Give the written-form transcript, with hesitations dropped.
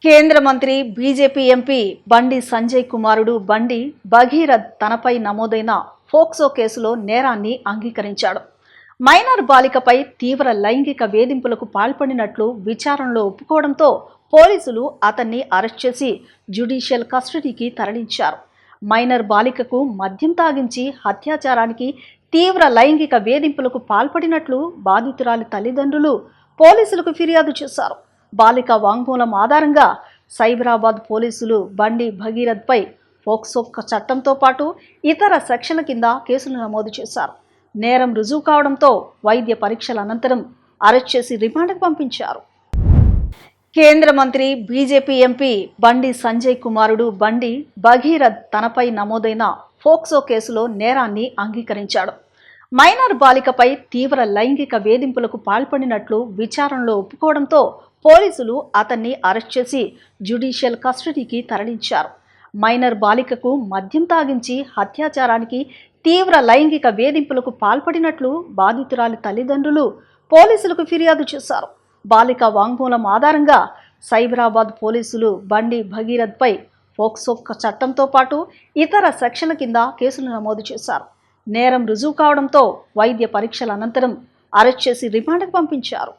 కేంద్ర మంత్రి BJP MP Bandi Sanjay కుమారుడు బండి భగీరథ్ తనపై నమోదైన ఫోక్సో కేసులో నేరాన్ని అంగీకరించాడు. మైనర్ బాలికపై తీవ్ర లైంగిక వేధింపులకు పాల్పడినట్లు విచారణలో ఒప్పుకోవడంతో పోలీసులు అతన్ని అరెస్ట్ చేసి జ్యుడిషియల్ కస్టడీకి తరలించారు. మైనర్ బాలికకు మద్యం తాగించి అత్యాచారానికి తీవ్ర లైంగిక వేధింపులకు పాల్పడినట్లు బాధితురాలి తల్లిదండ్రులు పోలీసులకు ఫిర్యాదు చేశారు. బాలిక వాంగ్మూలం ఆధారంగా సైబరాబాద్ పోలీసులు బండి భగీరథ్పై ఫోక్సో చట్టంతో పాటు ఇతర సెక్షన్ల కింద కేసులు నమోదు చేశారు. నేరం రుజువు కావడంతో వైద్య పరీక్షల అనంతరం అరెస్ట్ చేసి రిమాండ్కు పంపించారు. కేంద్ర మంత్రి బీజేపీ ఎంపీ బండి సంజయ్ కుమారుడు బండి భగీరథ్ తనపై నమోదైన ఫోక్సో కేసులో నేరాన్ని అంగీకరించాడు. మైనర్ బాలికపై తీవ్ర లైంగిక వేధింపులకు పాల్పడినట్లు విచారణలో ఒప్పుకోవడంతో పోలీసులు అతన్ని అరెస్ట్ చేసి జ్యుడిషియల్ కస్టడీకి తరలించారు. మైనర్ బాలికకు మద్యం తాగించి అత్యాచారానికి తీవ్ర లైంగిక వేధింపులకు పాల్పడినట్లు బాధితురాలి తల్లిదండ్రులు పోలీసులకు ఫిర్యాదు చేశారు. బాలిక వాంగ్మూలం ఆధారంగా సైబరాబాద్ పోలీసులు బండి భగీరథ్పై ఫోక్సో చట్టంతో పాటు ఇతర సెక్షన్ల కింద కేసులు నమోదు చేశారు. నేరం రుజువు కావడంతో వైద్య పరీక్షల అనంతరం అరెస్ట్ చేసి రిమాండ్కు పంపించారు.